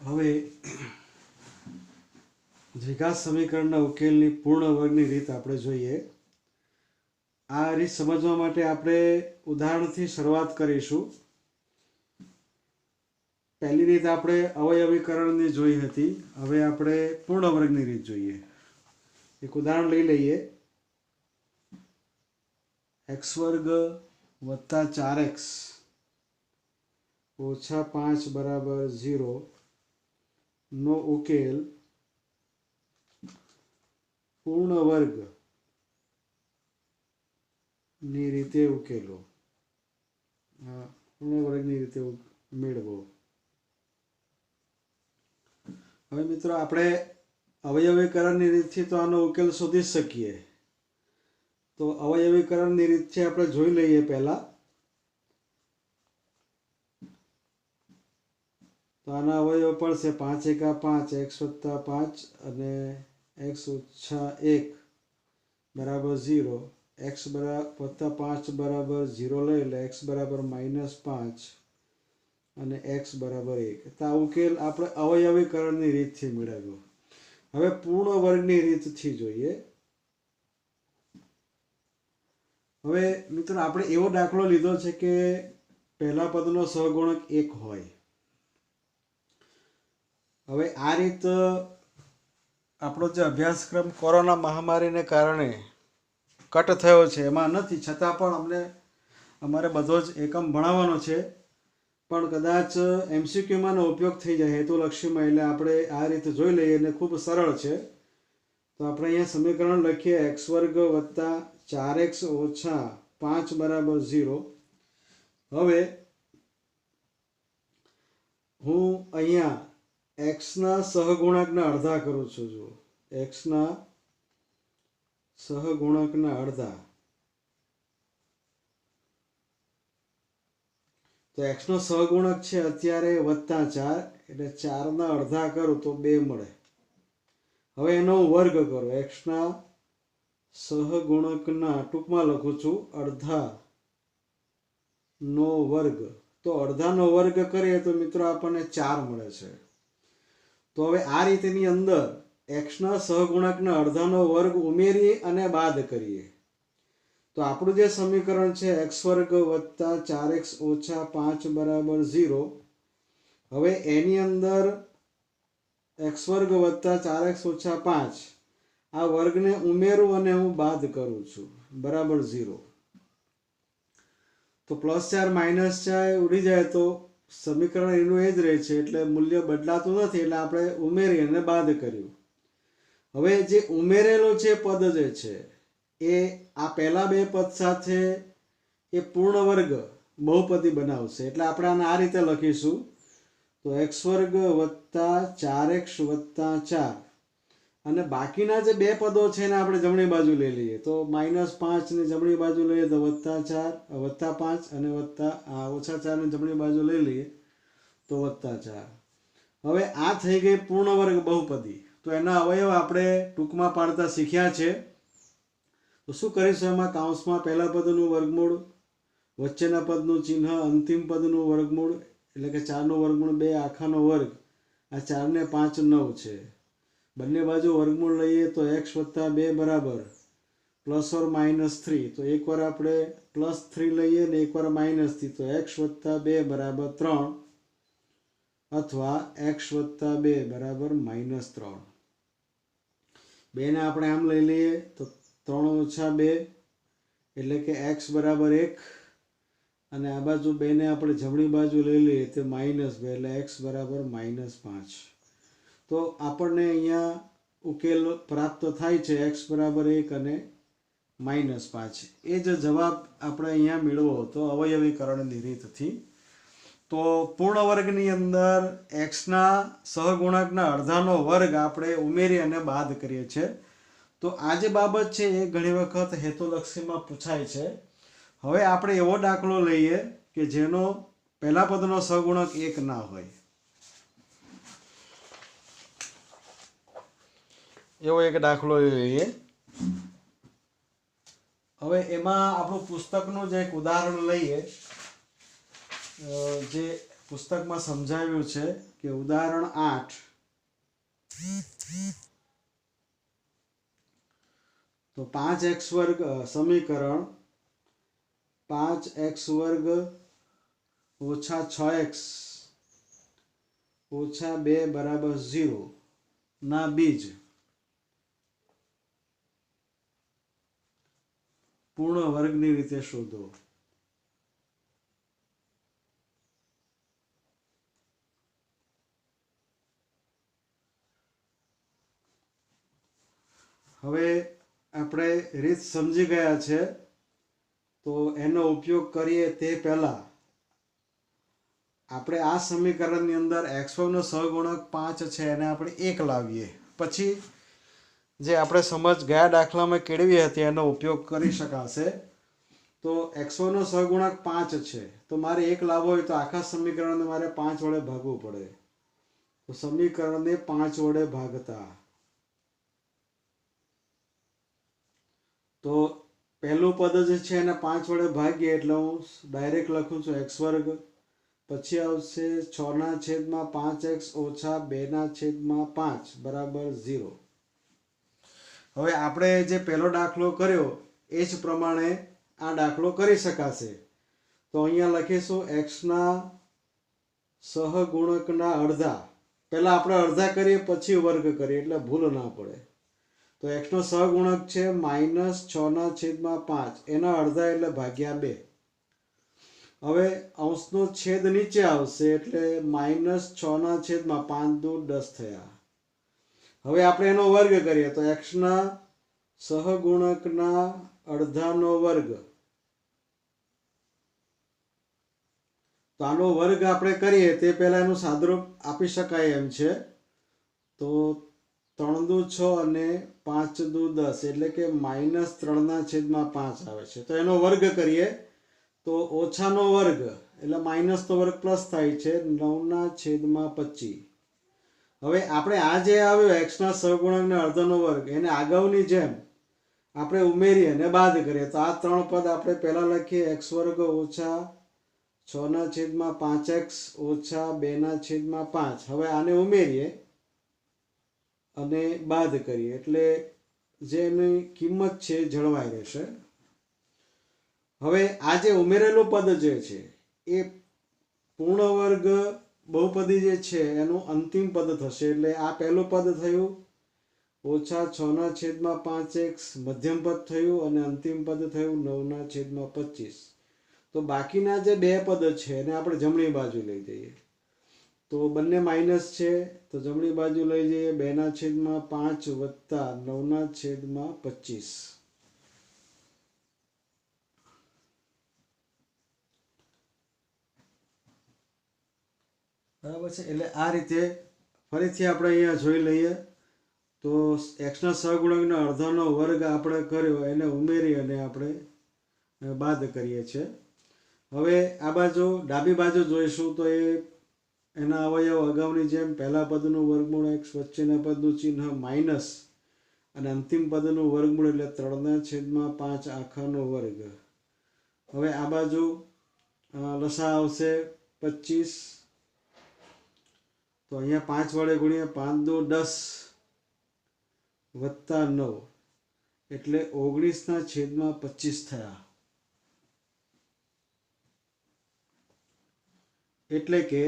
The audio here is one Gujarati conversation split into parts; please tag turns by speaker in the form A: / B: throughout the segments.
A: હવે દ્વિઘાત સમીકરણના ઉકેલની પૂર્ણ વર્ગની રીત આપણે જોઈએ। આ રીત સમજવા માટે આપણે ઉદાહરણથી શરૂઆત કરીશું। પહેલી રીત આપણે અવયવીકરણની જોઈ હતી, હવે આપણે પૂર્ણ વર્ગની રીત જોઈએ। એક ઉદાહરણ લઈ લઈએ। x વર્ગ વત્તા 4x ઓછા 5 બરાબર 0 નો ઉકેલ પૂર્ણ વર્ગ ની રીતે ઉકેલો। પૂર્ણ વર્ગની રીતે મેળવો। હવે મિત્રો આપણે અવયવીકરણની રીતથી તો આનો ઉકેલ શોધી શકીએ। તો અવયવીકરણની રીતથી આપણે જોઈ લઈએ। પહેલા તો આના અવયવ પડશે 5 એકા 5 x વત્તા 5 અને x ઓછા 1 બરાબર 0। x વત્તા 5 બરાબર 0 લઈ એટલે x બરાબર -5 અને x બરાબર 1। તો આ ઉકેલ આપણે અવયવીકરણની રીતથી મેળવ્યો। હવે પૂર્ણ વર્ગની રીતથી જોઈએ। હવે મિત્રો આપણે એવો દાખલો લીધો છે કે પહેલા પદનો સહગુણક 1 હોય। હવે આ રીત આપણો જે અભ્યાસક્રમ કોરોના મહામારીને કારણે કટ થયો છે એમાં નથી, છતાં પણ અમારે બધો જ એકમ ભણાવવાનો છે, પણ કદાચ MCQમાંનો ઉપયોગ થઈ જાય હેતુલક્ષીમાં, એટલે આપણે આ રીતે જોઈ લઈએ અને ખૂબ સરળ છે। તો આપણે અહીંયા સમીકરણ લખીએ x વર્ગ વત્તા 4x ઓછા 5 બરાબર 0। હવે હું અહીંયા x ના સહગુણકના અડધા કરું છું। જો x ના સહગુણકના અડધા, તો x નો સહગુણક છે અત્યારે +4, એટલે 4 ના અડધા કરું તો 2 મળે। હવે એનો વર્ગ કરો, x ના સહગુણકના ટૂંકમાં લખું છું અડધા નો વર્ગ। તો અડધાનો વર્ગ કરીએ તો મિત્રો આપણને 4 મળે છે। તો હવે આ રીતની અંદર x ના સહગુણકના અડધાનો વર્ગ ઉમેરી અને બાદ કરીએ તો આપણું જે સમીકરણ છે x વર્ગ વત્તા 4x ઓછા 5 બરાબર 0। હવે એની અંદર x વર્ગ વત્તા 4x ઓછા 5 આ વર્ગને ઉમેરું અને હું બાદ કરું છું બરાબર 0। તો +4 -4 ઉડી જાય તો સમીકરણ એનું એ જ રહે છે, એટલે મૂલ્ય બદલાતું નથી, એટલે આપણે ઉમેરી અને બાદ કર્યું। હવે જે ઉમેરેલું છે પદ જે છે એ આ પહેલા બે પદ સાથે એ પૂર્ણ વર્ગ બહુપદી બનાવશે, એટલે આપણે આને આ રીતે લખીશું। તો x વર્ગ વત્તા 4x વત્તા 4 અને બાકીના જે બે પદો છે એને આપણે જમણી બાજુ લઈ લઈએ। તો -5 ને જમણી બાજુ લઈએ તો +5 અને -4 ને જમણી બાજુ લઈ લઈએ તો +4। હવે આ થઈ ગઈ પૂર્ણ વર્ગ બહુપદી। તો એના અવયવ આપણે ટૂંકમાં પાડતા શીખ્યા છે। તો શું કરીશું, એમાં કૌંસમાં પહેલા પદનું વર્ગમૂળ, વચ્ચેના પદનું ચિહ્ન, અંતિમ પદનું વર્ગમૂળ એટલે કે 4 નું વર્ગમૂળ 2 આખાનો વર્ગ, આ 4 ને 5 9 છે। બંને બાજુ વર્ગમૂળ લઈએ તો x વત્તા 2 બરાબર +or -3। તો એકવાર આપણે +3 લઈએ ને એકવાર -3, તો x વત્તા 2 બરાબર 3 અથવા x વત્તા 2 બરાબર -3। બેને આપણે આમ લઈ લઈએ તો 3 ઓછા 2 એટલે કે x બરાબર 1, અને આ બાજુ બેને આપણે જમણી બાજુ લઈ લઈએ તો -2 એટલે x બરાબર -5। તો આપણને અહીંયા ઉકેલ પ્રાપ્ત થાય છે x બરાબર 1 અને -5। એ જ જવાબ આપણે અહીંયા મેળવો હતો અવયવીકરણની રીતથી। તો પૂર્ણ વર્ગની અંદર x ના સહગુણકના અડધાનો વર્ગ આપણે ઉમેરી અને બાદ કરીએ છીએ। તો આ જે બાબત છે એ ઘણી વખત હેતુલક્ષીમાં પૂછાય છે। હવે આપણે એવો દાખલો લઈએ કે જેનો પહેલા પદનો સહગુણક 1 ના હોય। એવો એક દાખલો લઈએ। હવે એમાં આપણું પુસ્તકનું જે એક ઉદાહરણ લઈએ, જે પુસ્તકમાં સમજાવ્યું છે કે ઉદાહરણ 8 તો 5x વર્ગ સમીકરણ 5x વર્ગ ઓછા 6x ઓછા 2 બરાબર 0 ના બીજ પૂર્ણ વર્ગની રીતે શોધો. હવે આપણે રીત સમજી ગયા છે, તો એનો ઉપયોગ કરીએ તે પહેલા આપણે આ સમીકરણની અંદર x1 નો સહગુણક 5 છે એને આપણે 1 લાવીએ, પછી જે આપણે સમજ ગયા દાખલામાં કેળવી હતી એનો ઉપયોગ કરી શકાશે. તો x1 નો સહગુણક 5 છે, તો મારે 1 લાવવો હોય તો આખા સમીકરણને મારે 5 વડે ભાગવું પડે. તો સમીકરણને 5 વડે ભાગતા તો પહેલું પદ જે છે એને 5 વડે ભાગીએ એટલે હું ડાયરેક્ટ લખું છું x વર્ગ, પછી આવશે 6/5x ઓછા 2/5 બરાબર 0. હવે આપણે જે પહેલો દાખલો કર્યો એ જ પ્રમાણે આ દાખલો કરી શકાશે. તો અહીંયા લખીશું x ના સહગુણકના અડધા, પહેલા આપણે અડધા કરીએ પછી વર્ગ કરીએ એટલે ભૂલ ના પડે. તો x નો સહગુણક છે -6/5, એના અડધા એટલે ભાગ્યા 2. હવે અંશનો છેદ નીચે આવશે એટલે -6/5 દુ 10 થયા. હવે આપણે એનો વર્ગ કરીએ તો x ના સહગુણકના અડધાનો વર્ગ, તો આનો વર્ગ આપણે કરીએ તે પહેલા એનું સાદુરૂપ આપી શકાય એમ છે. તો 3 દુ 6 અને 5 દુ 10 એટલે કે -3/5 આવે છે. તો એનો વર્ગ કરીએ તો ઓછાનો વર્ગ એટલે માઇનસનો વર્ગ પ્લસ થાય છે 9/25. હવે આપણે આ જે આવ્યો x ના સહગુણકના અડધાનો વર્ગ એને અગાઉની જેમ આપણે ઉમેરી અને બાદ કરીએ. તો આ ત્રણ પદ આપણે પહેલા લખીએ x વર્ગ ઓછા 6/5x ઓછા 2/5. હવે આને ઉમેરીએ અને બાદ કરીએ એટલે જેની કિંમત છે જળવાઈ રહેશે. હવે આ જે ઉમેરેલું પદ જે છે એ પૂર્ણ વર્ગ બહુપદી જે છે એનું અંતિમ પદ થશે. એટલે આ પહેલું પદ થયું ઓછા 6/5x, મધ્યમ પદ થયું અને અંતિમ પદ થયું 9/25. તો બાકીના જે બે પદ છે એને આપણે જમણી બાજુ લઈ જઈએ. તો બંને માઇનસ છે તો જમણી બાજુ લઈ જઈએ 2/5 વત્તા 9/25. બરાબર છે. એટલે આ રીતે ફરીથી આપણે અહીંયા જોઈ લઈએ તો x ના સહગુણકના અડધાનો વર્ગ આપણે કર્યો એને ઉમેરી અને આપણે બાદ કરીએ છીએ. હવે આ બાજુ ડાબી બાજુ જોઈશું તો એના અવયવ અગાઉની જેમ પહેલા પદનું વર્ગમૂળ x, વચ્ચેના પદનું ચિહ્ન માઇનસ અને અંતિમ પદનું વર્ગમૂળ એટલે 3/5 આખાનો વર્ગ. હવે આ બાજુ લસા આવશે 25. તો અહીંયા 5 વડે ગુણ્યા 5 દુ 10 વત્તા 9 એટલે 19/25 થયા. એટલે કે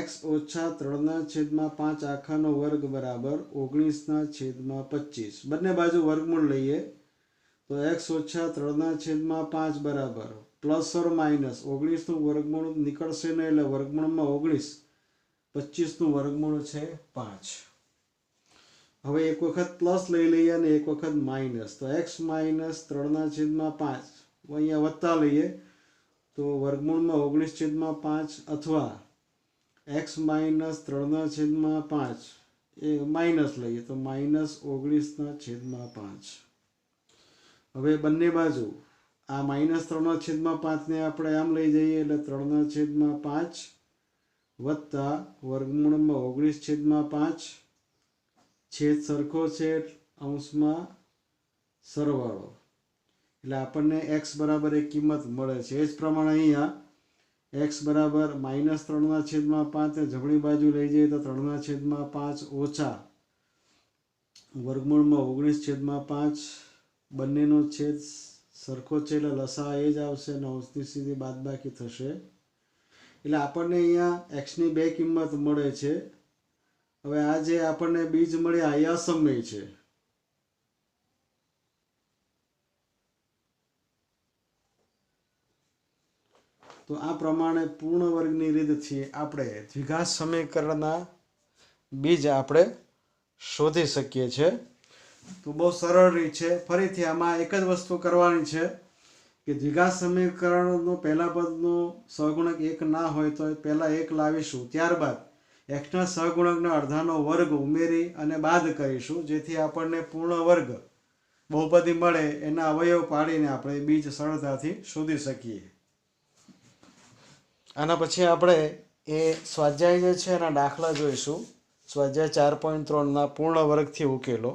A: x ઓછા 3/5 આખાનો વર્ગ બરાબર 19/25. બંને બાજુ વર્ગમૂળ લઈએ તો x ઓછા 3/5 બરાબર પ્લસ ઓર માઇનસ 19નું વર્ગમૂળ નીકળશે નહીં એટલે વર્ગમૂળમાં 19, 25નું વર્ગમૂળ છે 5. હવે એક વખત પ્લસ લઈ લઈએ અને એક વખત માઇનસ. તો x માઇનસ 3/5 અહીંયા વત્તા લઈએ તો વર્ગમૂળમાં 19/5 અથવા x માઇનસ 3/5 એ માઇનસ લઈએ તો માઇનસ 19/5. હવે બંને બાજુ આ માઇનસ 3/5 ને આપણે આમ લઈ જઈએ એટલે 3/5 વત્તા વર્ગમૂળમાં 19/5, છેદ સરખો છે અંશમાં સરવાળો એટલે આપણને x બરાબર એક કિંમત મળે છે. એ જ પ્રમાણે અહીંયા x બરાબર -3/5 ને જમણી બાજુ લઈ જઈએ તો 3/5 ઓછા વર્ગમૂળમાં 19/5 બંનેનો છેદ સરખો છે એટલે લસા એ જ આવશે અને અંશની સીધી બાદબાકી થશે એટલે આપણને અહીંયા એક્સની બે કિંમત મળે છે. હવે આ જે આપણને બીજ મળ્યા એ અસમય છે. તો આ પ્રમાણે પૂર્ણ વર્ગની રીતથી આપણે દ્વિઘાત સમીકરણના બીજ આપણે શોધી શકીએ છીએ. તો બહુ સરળ રીત છે. ફરીથી આમાં એક જ વસ્તુ કરવાની છે કે દ્વિઘાત સમીકરણનો પહેલા પદનો સહગુણક 1 ના હોય તો પહેલા 1 લાવીશું, ત્યારબાદ એક્સના સહગુણકના અડધાનો વર્ગ ઉમેરી અને બાદ કરીશું, જેથી આપણને પૂર્ણ વર્ગ બહુપદી મળે. એના અવયવ પાડીને આપણે બીજ સરળતાથી શોધી શકીએ. આના પછી આપણે એ સ્વાધ્યાય જે છે એના દાખલા જોઈશું. સ્વાધ્યાય 4.3 પૂર્ણ વર્ગથી ઉકેલો.